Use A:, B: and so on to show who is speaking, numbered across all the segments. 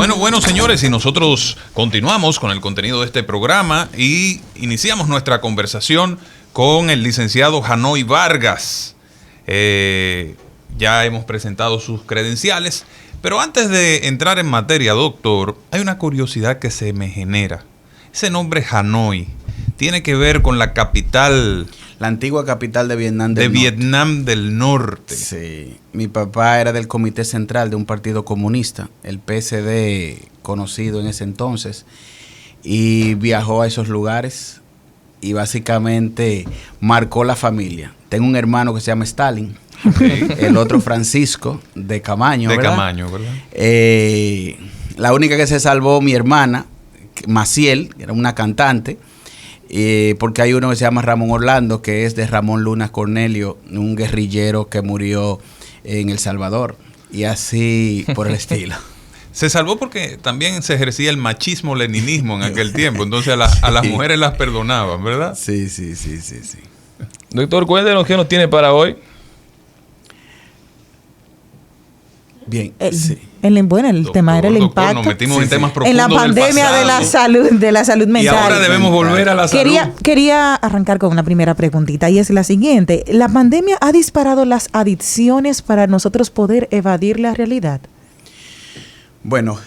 A: Bueno, señores, y nosotros continuamos con el contenido de este programa y iniciamos nuestra conversación con el licenciado Janoy Vargas. Ya hemos presentado sus credenciales, pero antes de entrar en materia, doctor, hay una curiosidad que se me genera. Ese nombre Hanoi tiene que ver con la capital...
B: La antigua capital de Vietnam
A: del Norte.
B: Sí. Mi papá era del comité central de un partido comunista, el PSD conocido en ese entonces, y viajó a esos lugares y básicamente marcó la familia. Tengo un hermano que se llama Stalin, okay. El otro Francisco de Camaño,
A: de
B: ¿verdad?
A: Camaño, ¿verdad?
B: La única que se salvó, mi hermana, Maciel, que era una cantante, porque hay uno que se llama Ramón Orlando, que es de Ramón Luna Cornelio, un guerrillero que murió en El Salvador, y así por el estilo.
A: Se salvó porque también se ejercía el machismo-leninismo en aquel tiempo, entonces a las mujeres las perdonaban, ¿verdad?
B: Sí.
C: Doctor, cuéntenos qué nos tiene para hoy.
B: Bien,
D: sí. El tema era el impacto.
A: Nos metimos en temas profundos
D: en la pandemia de la salud mental.
A: Y ahora debemos volver a la salud.
D: Quería arrancar con una primera preguntita y es la siguiente. ¿La pandemia ha disparado las adicciones para nosotros poder evadir la realidad?
B: Bueno,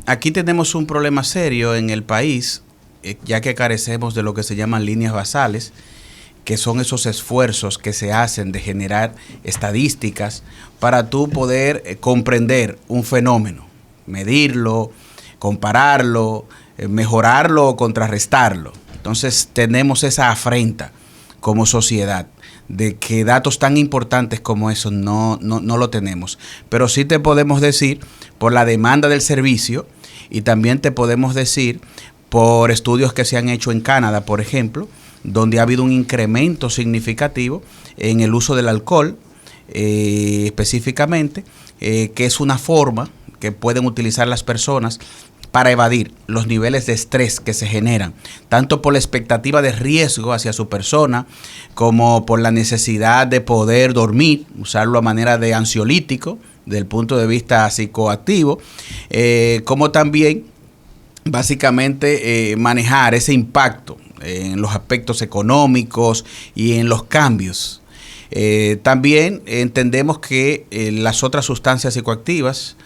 B: aquí tenemos un problema serio en el país, ya que carecemos de lo que se llaman líneas basales, que son esos esfuerzos que se hacen de generar estadísticas para tú poder comprender un fenómeno, medirlo, compararlo, mejorarlo o contrarrestarlo. Entonces tenemos esa afrenta como sociedad de que datos tan importantes como eso no lo tenemos. Pero sí te podemos decir por la demanda del servicio y también te podemos decir por estudios que se han hecho en Canadá, por ejemplo, donde ha habido un incremento significativo en el uso del alcohol, específicamente, que es una forma que pueden utilizar las personas para evadir los niveles de estrés que se generan, tanto por la expectativa de riesgo hacia su persona, como por la necesidad de poder dormir, usarlo a manera de ansiolítico, desde el punto de vista psicoactivo, como también, básicamente, manejar ese impacto en los aspectos económicos y en los cambios. También entendemos que las otras sustancias psicoactivas,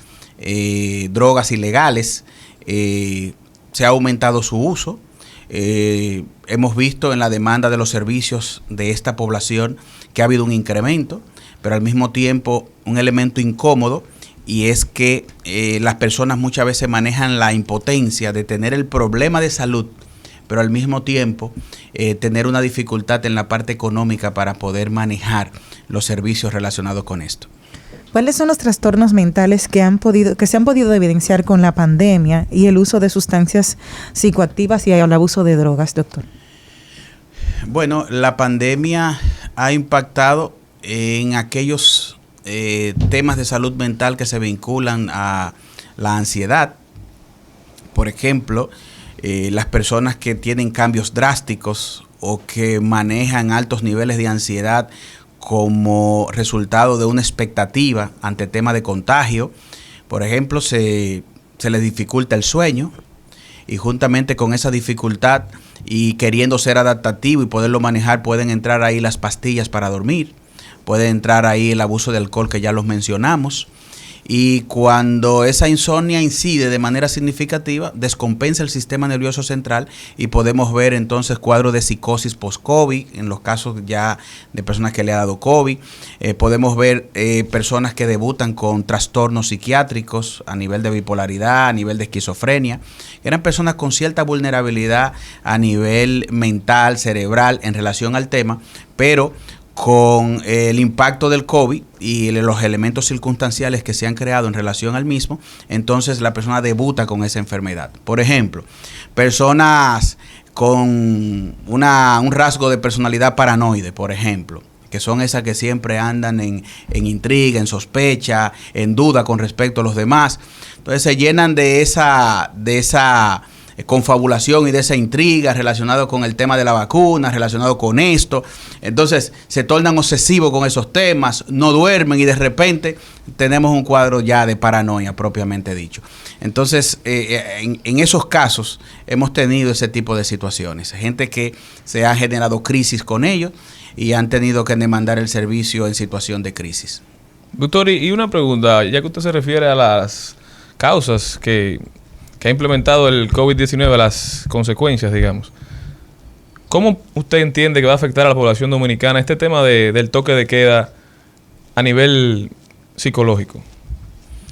B: drogas ilegales, se ha aumentado su uso. Hemos visto en la demanda de los servicios de esta población que ha habido un incremento, pero al mismo tiempo un elemento incómodo, y es que las personas muchas veces manejan la impotencia de tener el problema de salud, pero al mismo tiempo tener una dificultad en la parte económica para poder manejar los servicios relacionados con esto.
D: ¿Cuáles son los trastornos mentales que se han podido evidenciar con la pandemia y el uso de sustancias psicoactivas y el abuso de drogas, doctor?
B: Bueno, la pandemia ha impactado en aquellos temas de salud mental que se vinculan a la ansiedad. Por ejemplo, las personas que tienen cambios drásticos o que manejan altos niveles de ansiedad como resultado de una expectativa ante temas de contagio. Por ejemplo, se les dificulta el sueño, y juntamente con esa dificultad y queriendo ser adaptativo y poderlo manejar, pueden entrar ahí las pastillas para dormir, puede entrar ahí el abuso de alcohol, que ya los mencionamos. Y cuando esa insomnia incide de manera significativa, descompensa el sistema nervioso central y podemos ver entonces cuadros de psicosis post-COVID, en los casos ya de personas que le ha dado COVID. Podemos ver personas que debutan con trastornos psiquiátricos a nivel de bipolaridad, a nivel de esquizofrenia. Eran personas con cierta vulnerabilidad a nivel mental, cerebral en relación al tema, pero con el impacto del COVID y los elementos circunstanciales que se han creado en relación al mismo, entonces la persona debuta con esa enfermedad. Por ejemplo, personas con un rasgo de personalidad paranoide, por ejemplo, que son esas que siempre andan en intriga, en sospecha, en duda con respecto a los demás. Entonces se llenan de esa confabulación y de esa intriga relacionado con el tema de la vacuna, relacionado con esto. Entonces se tornan obsesivos con esos temas, no duermen y de repente tenemos un cuadro ya de paranoia propiamente dicho. Entonces en esos casos hemos tenido ese tipo de situaciones, gente que se ha generado crisis con ellos y han tenido que demandar el servicio en situación de crisis.
C: Doctor, y una pregunta, ya que usted se refiere a las causas que ha implementado el COVID-19, a las consecuencias, digamos. ¿Cómo usted entiende que va a afectar a la población dominicana este tema del toque de queda a nivel psicológico?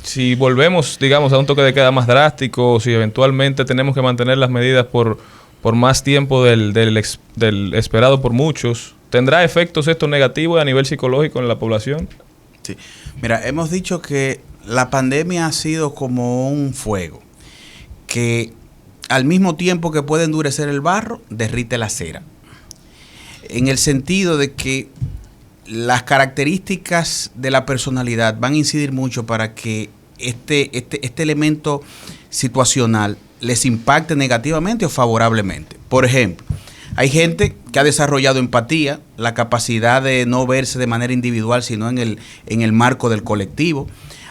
C: Si volvemos, digamos, a un toque de queda más drástico, o si eventualmente tenemos que mantener las medidas por más tiempo del esperado por muchos, ¿tendrá efectos esto negativos a nivel psicológico en la población?
B: Sí. Mira, hemos dicho que la pandemia ha sido como un fuego que al mismo tiempo que puede endurecer el barro, derrite la cera. En el sentido de que las características de la personalidad van a incidir mucho para que este elemento situacional les impacte negativamente o favorablemente. Por ejemplo, hay gente que ha desarrollado empatía, la capacidad de no verse de manera individual, sino en el marco del colectivo.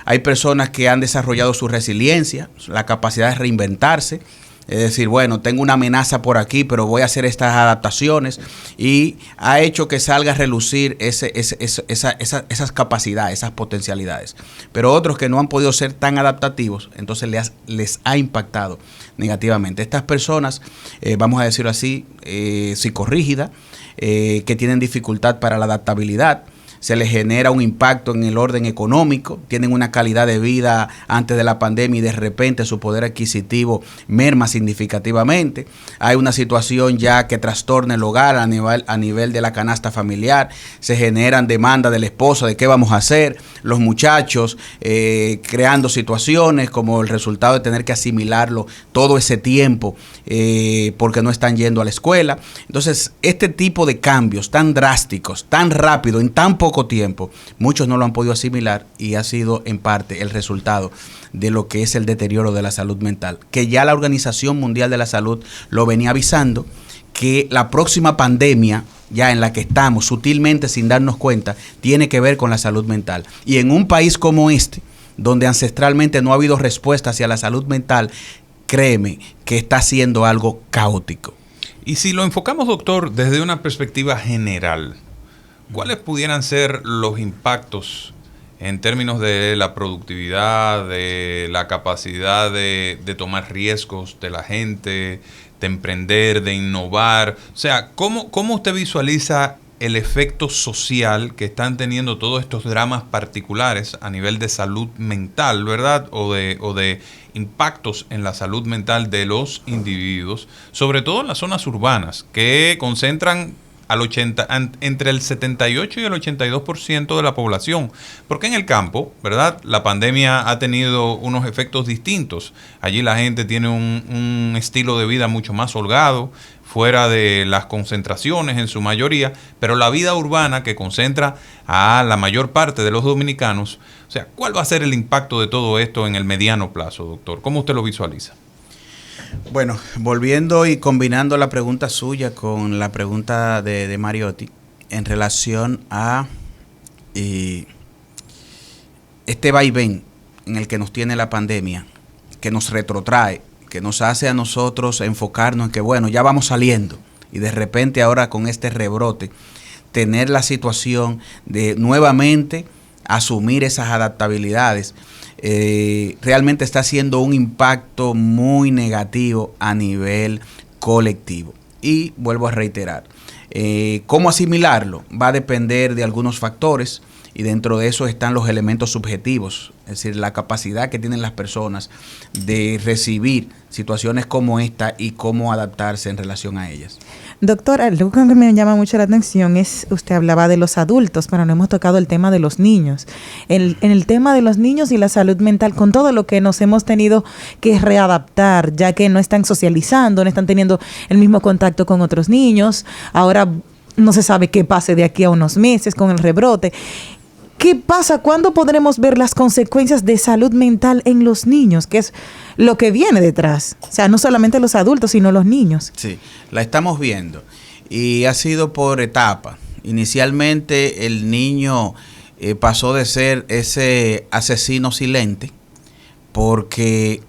B: Hay personas que han desarrollado su resiliencia, la capacidad de reinventarse. Es decir, bueno, tengo una amenaza por aquí, pero voy a hacer estas adaptaciones, y ha hecho que salga a relucir esas capacidades, esas potencialidades. Pero otros que no han podido ser tan adaptativos, entonces les ha impactado negativamente. Estas personas, vamos a decirlo así, psicorrígidas, que tienen dificultad para la adaptabilidad, se les genera un impacto en el orden económico, tienen una calidad de vida antes de la pandemia y de repente su poder adquisitivo merma significativamente. Hay una situación ya que trastorna el hogar a nivel de la canasta familiar, se generan demandas del esposo de qué vamos a hacer, los muchachos creando situaciones como el resultado de tener que asimilarlo todo ese tiempo porque no están yendo a la escuela. Entonces, este tipo de cambios tan drásticos, tan rápido, en tan poco tiempo, muchos no lo han podido asimilar y ha sido en parte el resultado de lo que es el deterioro de la salud mental, que ya la Organización Mundial de la Salud lo venía avisando, que la próxima pandemia ya en la que estamos, sutilmente sin darnos cuenta, tiene que ver con la salud mental. Y en un país como este, donde ancestralmente no ha habido respuesta hacia la salud mental, créeme que está siendo algo caótico.
A: Y si lo enfocamos, doctor, desde una perspectiva general, ¿cuáles pudieran ser los impactos en términos de la productividad, de la capacidad de tomar riesgos de la gente, de emprender, de innovar? O sea, ¿cómo usted visualiza el efecto social que están teniendo todos estos dramas particulares a nivel de salud mental, ¿verdad? O de impactos en la salud mental de los individuos, sobre todo en las zonas urbanas, que concentran entre el 78 y el 82% de la población, porque en el campo, ¿verdad?, la pandemia ha tenido unos efectos distintos. Allí la gente tiene un estilo de vida mucho más holgado, fuera de las concentraciones en su mayoría, pero la vida urbana que concentra a la mayor parte de los dominicanos, o sea, ¿cuál va a ser el impacto de todo esto en el mediano plazo, doctor? ¿Cómo usted lo visualiza?
B: Bueno, volviendo y combinando la pregunta suya con la pregunta de Mariotti en relación a este vaivén en el que nos tiene la pandemia, que nos retrotrae, que nos hace a nosotros enfocarnos en que, bueno, ya vamos saliendo, y de repente ahora con este rebrote, tener la situación de nuevamente asumir esas adaptabilidades, realmente está haciendo un impacto muy negativo a nivel colectivo. Y vuelvo a reiterar, ¿cómo asimilarlo? Va a depender de algunos factores, y dentro de eso están los elementos subjetivos, es decir, la capacidad que tienen las personas de recibir situaciones como esta y cómo adaptarse en relación a ellas.
D: Doctora, algo que me llama mucho la atención es, usted hablaba de los adultos, pero no hemos tocado el tema de los niños. En el tema de los niños y la salud mental, con todo lo que nos hemos tenido que readaptar, ya que no están socializando, no están teniendo el mismo contacto con otros niños, ahora no se sabe qué pase de aquí a unos meses con el rebrote. ¿Qué pasa? ¿Cuándo podremos ver las consecuencias de salud mental en los niños? Que es lo que viene detrás. O sea, no solamente los adultos, sino los niños.
B: Sí, la estamos viendo. Y ha sido por etapa. Inicialmente el niño pasó de ser ese asesino silente porque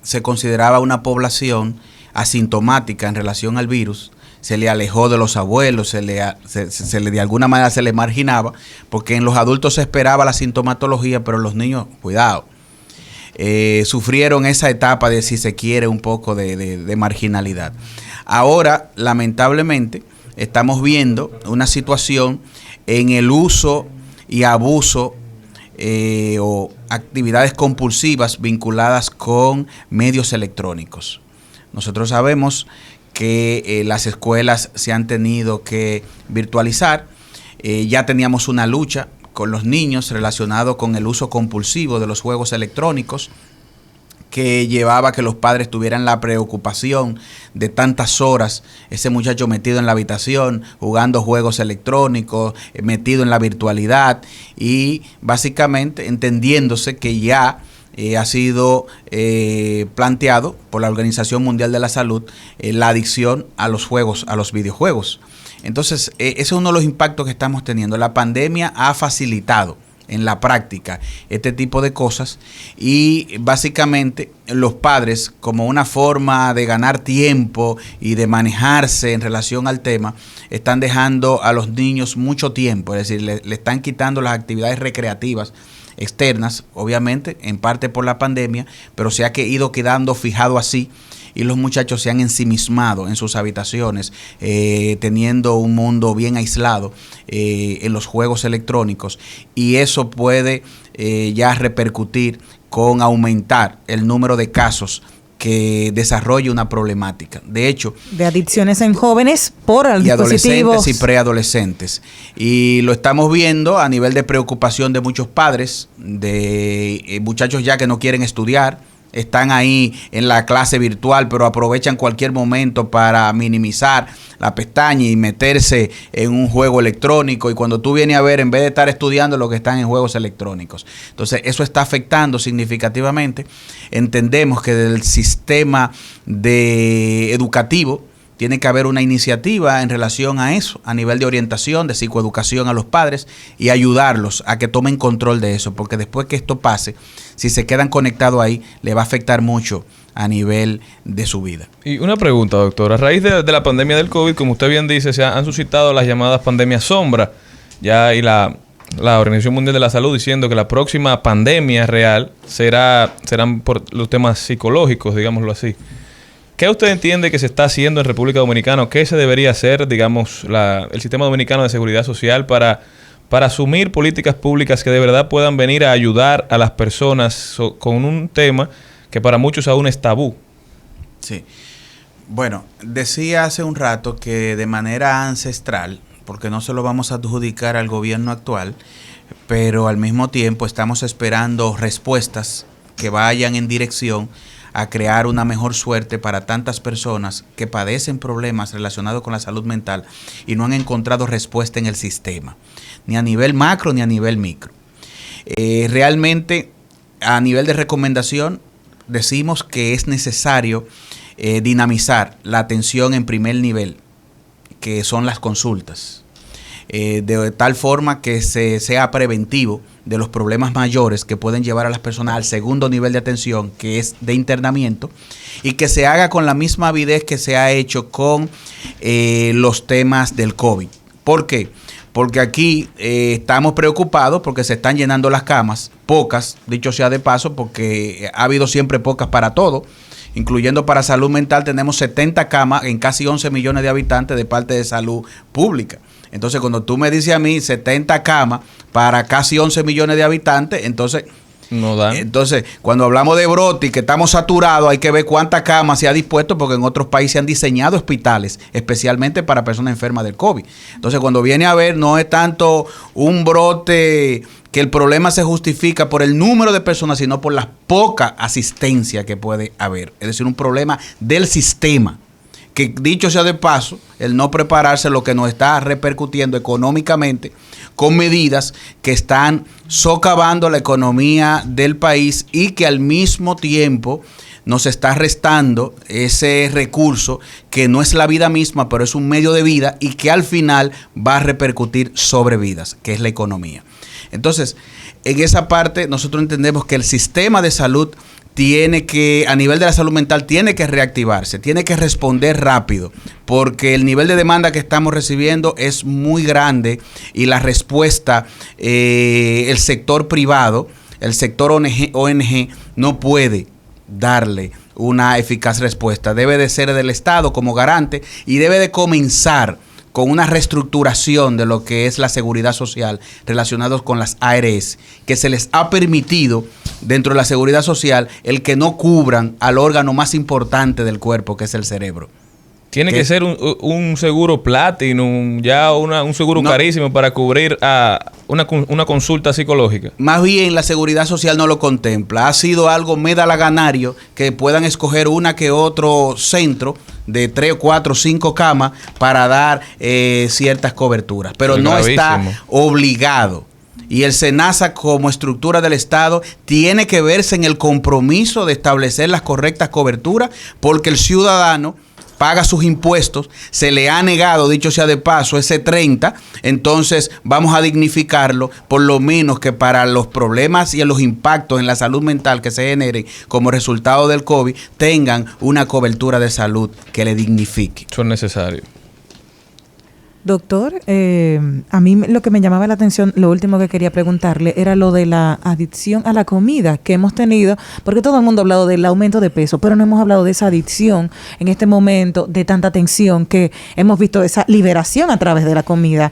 B: se consideraba una población asintomática en relación al virus. Se le alejó de los abuelos, se le de alguna manera se le marginaba, porque en los adultos se esperaba la sintomatología, pero los niños, cuidado, sufrieron esa etapa de, si se quiere, un poco de marginalidad. Ahora, lamentablemente, estamos viendo una situación en el uso y abuso o actividades compulsivas vinculadas con medios electrónicos. Nosotros sabemos que las escuelas se han tenido que virtualizar. Ya teníamos una lucha con los niños relacionado con el uso compulsivo de los juegos electrónicos, que llevaba a que los padres tuvieran la preocupación de tantas horas, ese muchacho metido en la habitación, jugando juegos electrónicos, metido en la virtualidad, y básicamente entendiéndose que ya ha sido planteado por la Organización Mundial de la Salud la adicción a los juegos, a los videojuegos. Entonces, ese es uno de los impactos que estamos teniendo. La pandemia ha facilitado en la práctica este tipo de cosas, y básicamente los padres, como una forma de ganar tiempo y de manejarse en relación al tema, están dejando a los niños mucho tiempo, es decir, le están quitando las actividades recreativas externas, obviamente en parte por la pandemia, pero se ha ido quedando fijado así, y los muchachos se han ensimismado en sus habitaciones, teniendo un mundo bien aislado en los juegos electrónicos, y eso puede ya repercutir con aumentar el número de casos que desarrolla una problemática. De hecho, de
D: adicciones en jóvenes por
B: y adolescentes y preadolescentes. Y lo estamos viendo a nivel de preocupación de muchos padres, de muchachos ya que no quieren estudiar, están ahí en la clase virtual, pero aprovechan cualquier momento para minimizar la pestaña y meterse en un juego electrónico, y cuando tú vienes a ver, en vez de estar estudiando, lo que están en juegos electrónicos. Entonces, eso está afectando significativamente. Entendemos que del sistema educativo tiene que haber una iniciativa en relación a eso, a nivel de orientación, de psicoeducación a los padres, y ayudarlos a que tomen control de eso, porque después que esto pase, si se quedan conectados ahí, le va a afectar mucho a nivel de su vida.
C: Y una pregunta, doctor. A raíz de la pandemia del COVID, como usted bien dice, se han suscitado las llamadas pandemias sombra, ya, y la Organización Mundial de la Salud diciendo que la próxima pandemia real serán por los temas psicológicos, digámoslo así. ¿Qué usted entiende que se está haciendo en República Dominicana? ¿Qué se debería hacer, digamos, el sistema dominicano de seguridad social para asumir políticas públicas que de verdad puedan venir a ayudar a las personas con un tema que para muchos aún es tabú?
B: Sí. Bueno, decía hace un rato que de manera ancestral, porque no se lo vamos a adjudicar al gobierno actual, pero al mismo tiempo estamos esperando respuestas que vayan en dirección a crear una mejor suerte para tantas personas que padecen problemas relacionados con la salud mental y no han encontrado respuesta en el sistema, ni a nivel macro ni a nivel micro. Realmente, a nivel de recomendación, decimos que es necesario dinamizar la atención en primer nivel, que son las consultas, de tal forma que sea preventivo de los problemas mayores que pueden llevar a las personas al segundo nivel de atención, que es de internamiento, y que se haga con la misma avidez que se ha hecho con los temas del COVID. ¿Por qué? Porque aquí estamos preocupados porque se están llenando las camas, pocas, dicho sea de paso, porque ha habido siempre pocas para todo, incluyendo para salud mental. Tenemos 70 camas en casi 11 millones de habitantes de parte de salud pública. Entonces, cuando tú me dices a mí 70 camas para casi 11 millones de habitantes, entonces
C: no da.
B: Entonces, cuando hablamos de brote y que estamos saturados, hay que ver cuántas camas se ha dispuesto, porque en otros países se han diseñado hospitales especialmente para personas enfermas del COVID. Entonces, cuando viene a ver, no es tanto un brote que el problema se justifica por el número de personas, sino por la poca asistencia que puede haber. Es decir, un problema del sistema que dicho sea de paso, el no prepararse lo que nos está repercutiendo económicamente con medidas que están socavando la economía del país y que al mismo tiempo nos está restando ese recurso que no es la vida misma, pero es un medio de vida y que al final va a repercutir sobre vidas, que es la economía. Entonces, en esa parte nosotros entendemos que el sistema de salud tiene que, a nivel de la salud mental, tiene que reactivarse, tiene que responder rápido, porque el nivel de demanda que estamos recibiendo es muy grande y la respuesta, el sector privado, el sector ONG no puede darle una eficaz respuesta. Debe de ser del Estado como garante y debe de comenzar con una reestructuración de lo que es la seguridad social relacionados con las ARS, que se les ha permitido dentro de la seguridad social el que no cubran al órgano más importante del cuerpo, que es el cerebro.
C: Tiene que ser un seguro Platinum, ya un seguro carísimo para cubrir a una consulta psicológica.
B: Más bien la seguridad social no lo contempla. Ha sido algo medalaganario que puedan escoger una que otro centro de 3, 4, 5 camas para dar ciertas coberturas. Pero no está obligado. Y el SENASA como estructura del Estado tiene que verse en el compromiso de establecer las correctas coberturas, porque el ciudadano paga sus impuestos, se le ha negado, dicho sea de paso, ese 30, entonces vamos a dignificarlo, por lo menos que para los problemas y los impactos en la salud mental que se generen como resultado del COVID, tengan una cobertura de salud que le dignifique.
C: Eso es necesario.
D: Doctor, a mí lo que me llamaba la atención, lo último que quería preguntarle, era lo de la adicción a la comida que hemos tenido, porque todo el mundo ha hablado del aumento de peso, pero no hemos hablado de esa adicción en este momento, de tanta tensión que hemos visto, esa liberación a través de la comida.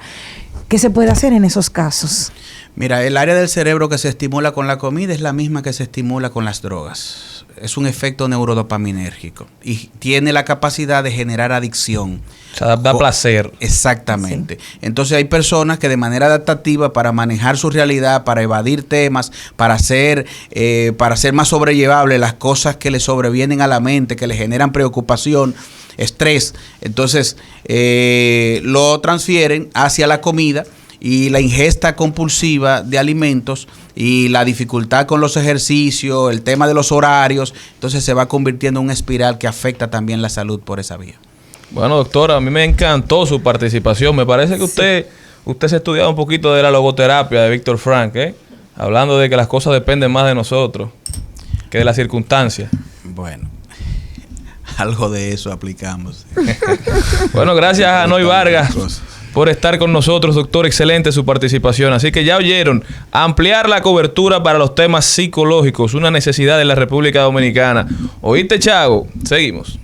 D: ¿Qué se puede hacer en esos casos?
B: Mira, el área del cerebro que se estimula con la comida es la misma que se estimula con las drogas. Es un efecto neurodopaminérgico y tiene la capacidad de generar adicción.
C: O sea, da placer.
B: Exactamente.
D: Sí.
B: Entonces hay personas que de manera adaptativa, para manejar su realidad, para evadir temas, para hacer más sobrellevable las cosas que le sobrevienen a la mente, que le generan preocupación, estrés, entonces lo transfieren hacia la comida, y la ingesta compulsiva de alimentos y la dificultad con los ejercicios, el tema de los horarios, entonces se va convirtiendo en una espiral que afecta también la salud por esa vía.
C: Bueno, doctora, a mí me encantó su participación. Me parece que usted se ha estudiado un poquito de la logoterapia de Víctor Frank, hablando de que las cosas dependen más de nosotros que de las circunstancias.
B: Bueno, algo de eso aplicamos.
C: Bueno, gracias a Noy Vargas por estar con nosotros, doctor. Excelente su participación. Así que ya oyeron, ampliar la cobertura para los temas psicológicos, una necesidad de la República Dominicana. ¿Oíste, Chago? Seguimos.